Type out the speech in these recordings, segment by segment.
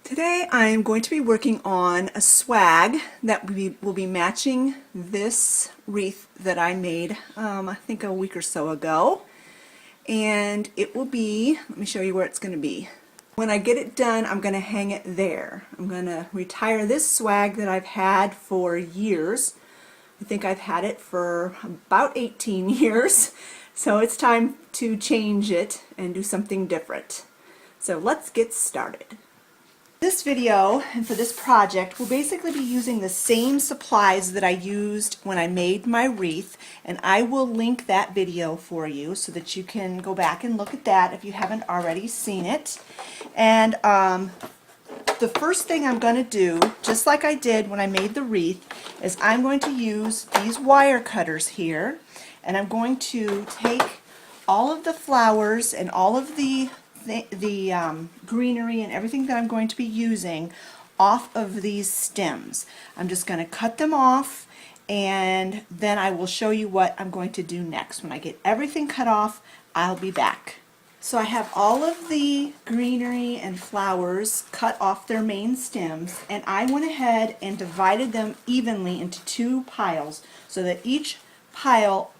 Today I am going to be working on a swag that will be matching this wreath that I made I think a week or so ago, and it will be, let me show you where it's going to be. When I get it done, I'm going to hang it there. I'm going to retire this swag that I've had for years. I think I've had it for about 18 years, so it's time to change it and do something different. So let's get started. This video and for this project we'll basically be using the same supplies that I used when I made my wreath, and I will link that video for you so that you can go back and look at that if you haven't already seen it. And the first thing I'm going to do, just like I did when I made the wreath, is I'm going to use these wire cutters here, and I'm going to take all of the flowers and all of the greenery and everything that I'm going to be using off of these stems. I'm just going to cut them off, and then I will show you what I'm going to do next. When I get everything cut off, I'll be back. So I have all of the greenery and flowers cut off their main stems, and I went ahead and divided them evenly into two piles so that each pile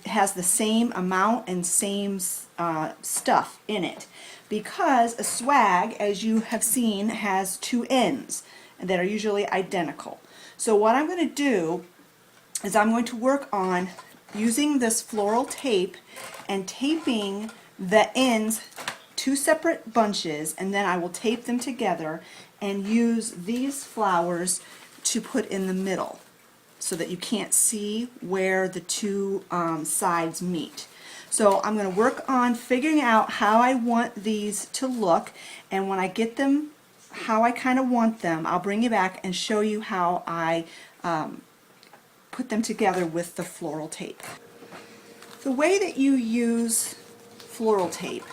has the same amount and same stuff in it, because a swag, as you have seen, has two ends that are usually identical. So what I'm going to do is I'm going to work on using this floral tape and taping the ends, two separate bunches, and then I will tape them together and use these flowers to put in the middle, so that you can't see where the two sides meet. So I'm going to work on figuring out how I want these to look, and when I get them how I kind of want them, I'll bring you back and show you how I put them together with the floral tape. The way that you use floral tape,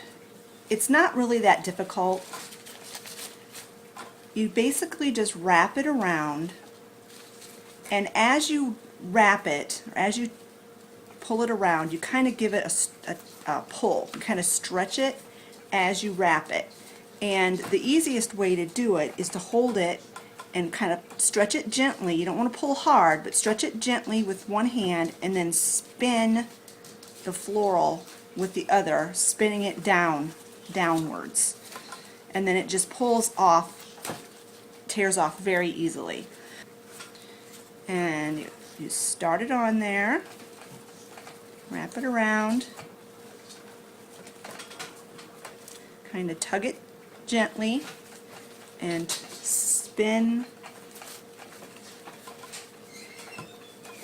it's not really that difficult. You basically just wrap it around, and as you wrap it, or as you pull it around, you kind of give it a pull. You kind of stretch it as you wrap it. And the easiest way to do it is to hold it and kind of stretch it gently. You don't want to pull hard, but stretch it gently with one hand, and then spin the floral with the other, spinning it downwards. And then it just pulls off, tears off very easily. And you start it on there, wrap it around, kind of tug it gently, and spin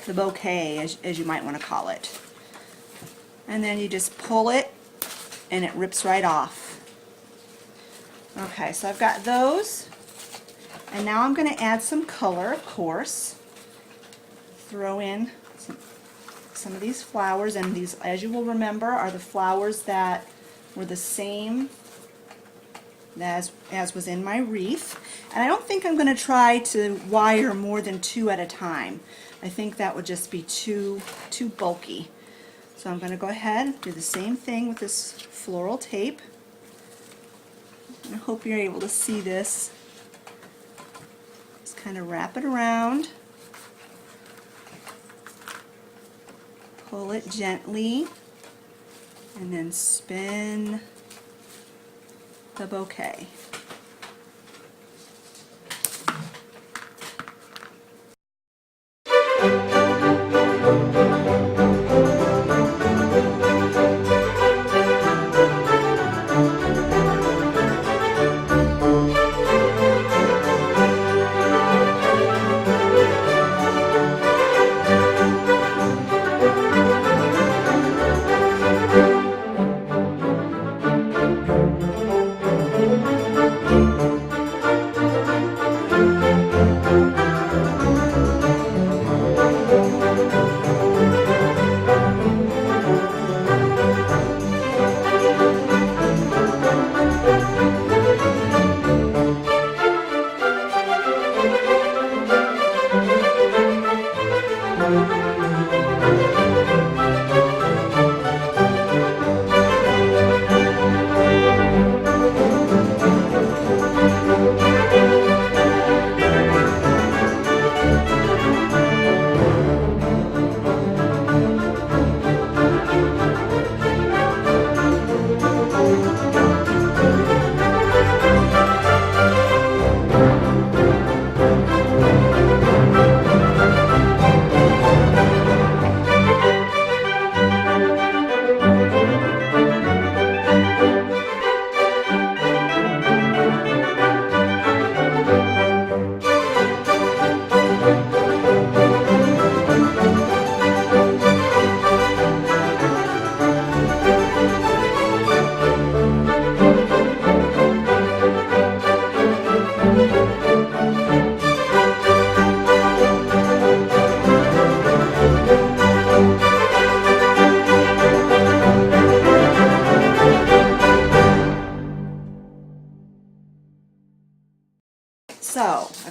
the bouquet, as you might want to call it. And then you just pull it and it rips right off. Okay, so I've got those, and now I'm going to add some color, of course. Throw in some of these flowers, and these, as you will remember, are the flowers that were the same as was in my wreath. And I don't think I'm going to try to wire more than two at a time. I think that would just be too bulky. So I'm going to go ahead and do the same thing with this floral tape. I hope you're able to see this. Just kind of wrap it around. Pull it gently, and then spin the bouquet.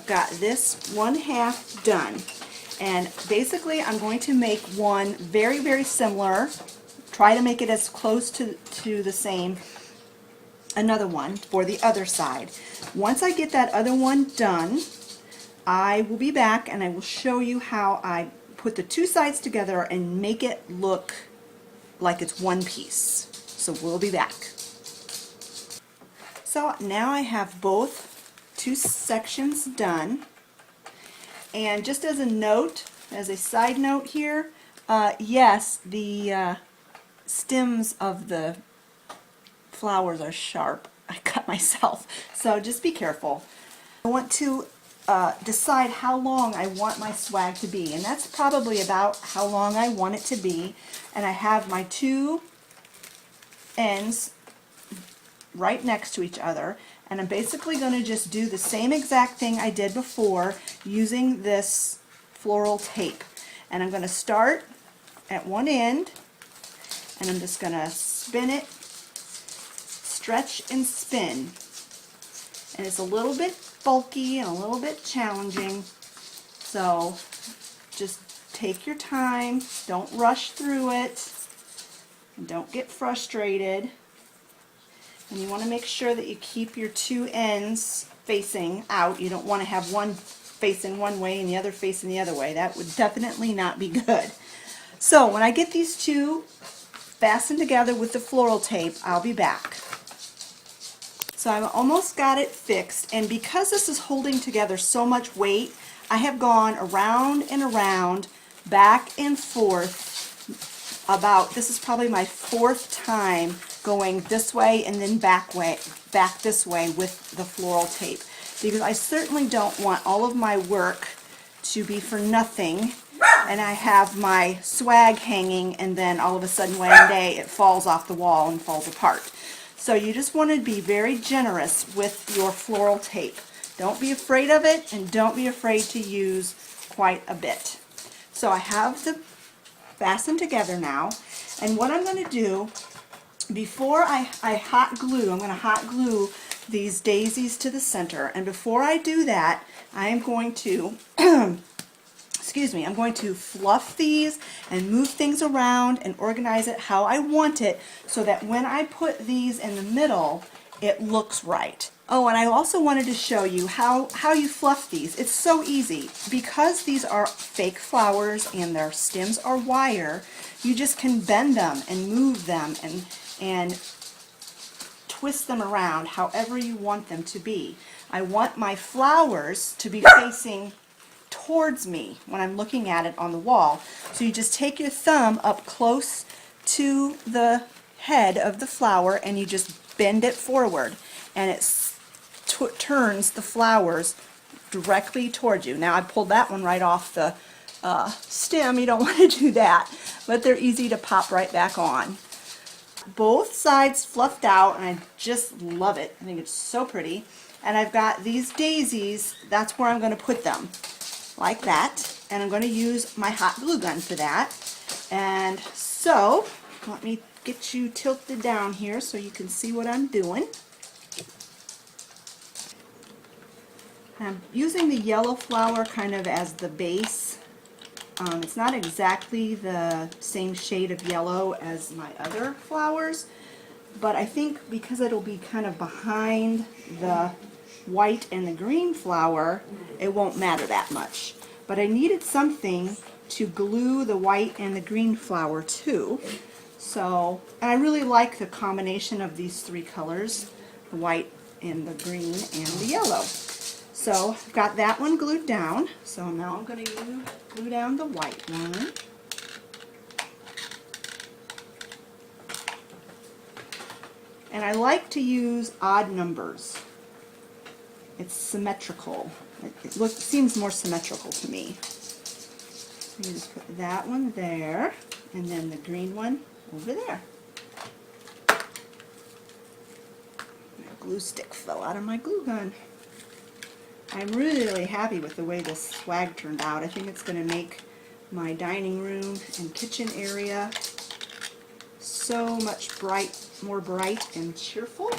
got this 1/2 done. And basically I'm going to make one very, very similar. Try to make it as close to the same, another one for the other side. Once I get that other one done, I will be back and I will show you how I put the two sides together and make it look like it's one piece. So we'll be back. So now I have both two sections done. And just as a note, as a side note here, yes, the stems of the flowers are sharp. I cut myself, so just be careful. I want to decide how long I want my swag to be, and that's probably about how long I want it to be. And I have my two ends right next to each other, and I'm basically going to just do the same exact thing I did before using this floral tape. And I'm going to start at one end, and I'm just going to spin it, stretch and spin. And it's a little bit bulky and a little bit challenging, so just take your time, don't rush through it, and don't get frustrated. And you want to make sure that you keep your two ends facing out. You don't want to have one facing one way and the other facing the other way. That would definitely not be good. So when I get these two fastened together with the floral tape, I'll be back. So I've almost got it fixed, and because this is holding together so much weight, I have gone around and around, back and forth, this is probably my 4th time going this way and then back this way with the floral tape, because I certainly don't want all of my work to be for nothing, and I have my swag hanging and then all of a sudden one day it falls off the wall and falls apart. So you just want to be very generous with your floral tape. Don't be afraid of it, and don't be afraid to use quite a bit. So I have them fastened together now, and what I'm going to do, before I hot glue, I'm going to hot glue these daisies to the center, and before I do that, I am going to I'm going to fluff these and move things around and organize it how I want it, so that when I put these in the middle, it looks right. Oh, and I also wanted to show you how you fluff these. It's so easy. Because these are fake flowers and their stems are wire, you just can bend them and move them and twist them around however you want them to be. I want my flowers to be facing towards me when I'm looking at it on the wall. So you just take your thumb up close to the head of the flower and you just bend it forward, and it turns the flowers directly towards you. Now I pulled that one right off the stem. You don't want to do that, but they're easy to pop right back on. Both sides fluffed out, and I just love it. I think it's so pretty. And I've got these daisies, that's where I'm going to put them, like that. And I'm going to use my hot glue gun for that. And so, let me get you tilted down here so you can see what I'm doing. I'm using the yellow flower kind of as the base. It's not exactly the same shade of yellow as my other flowers, but I think because it'll be kind of behind the white and the green flower, it won't matter that much. But I needed something to glue the white and the green flower to. So, and I really like the combination of these three colors, the white and the green and the yellow. So I've got that one glued down. So now I'm going to glue down the white one. And I like to use odd numbers. It's symmetrical. It seems more symmetrical to me. So you just put that one there, and then the green one over there. My glue stick fell out of my glue gun. I'm really happy with the way this swag turned out. I think it's going to make my dining room and kitchen area so much more bright and cheerful.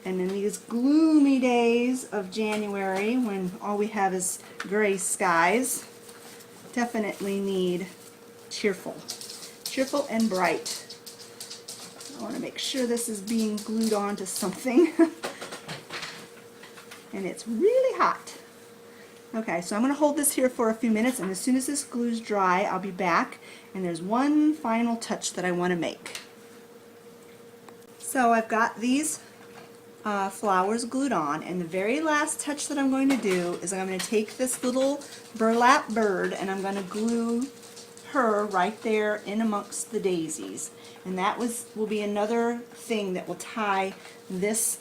And in these gloomy days of January, when all we have is gray skies, definitely need cheerful and bright. I want to make sure this is being glued onto something. And it's really hot. Okay, so I'm going to hold this here for a few minutes, and as soon as this glue's dry, I'll be back. And there's one final touch that I want to make. So I've got these flowers glued on, and the very last touch that I'm going to do is I'm going to take this little burlap bird and I'm going to glue her right there in amongst the daisies. And that will be another thing that will tie this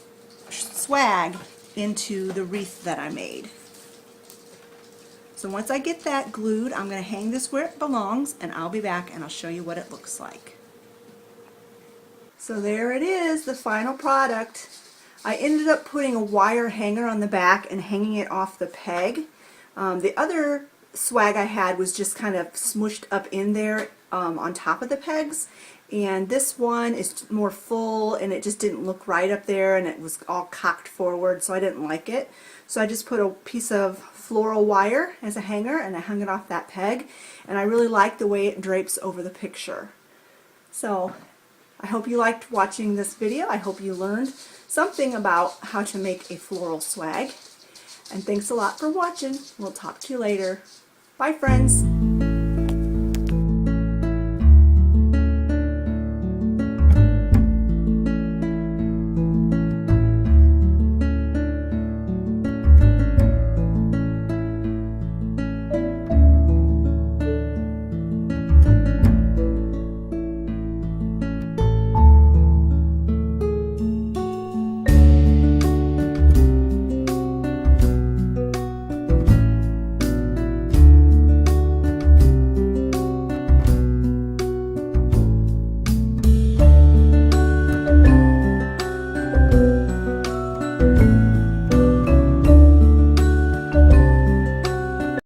swag into the wreath that I made. So once I get that glued, I'm going to hang this where it belongs, and I'll be back and I'll show you what it looks like. So there it is, the final product. I ended up putting a wire hanger on the back and hanging it off the peg. The other swag I had was just kind of smushed up in there on top of the pegs, and this one is more full and it just didn't look right up there, and it was all cocked forward, so I didn't like it. So I just put a piece of floral wire as a hanger and I hung it off that peg, and I really like the way it drapes over the picture. So I hope you liked watching this video. I hope you learned something about how to make a floral swag. And thanks a lot for watching. We'll talk to you later. Bye, friends.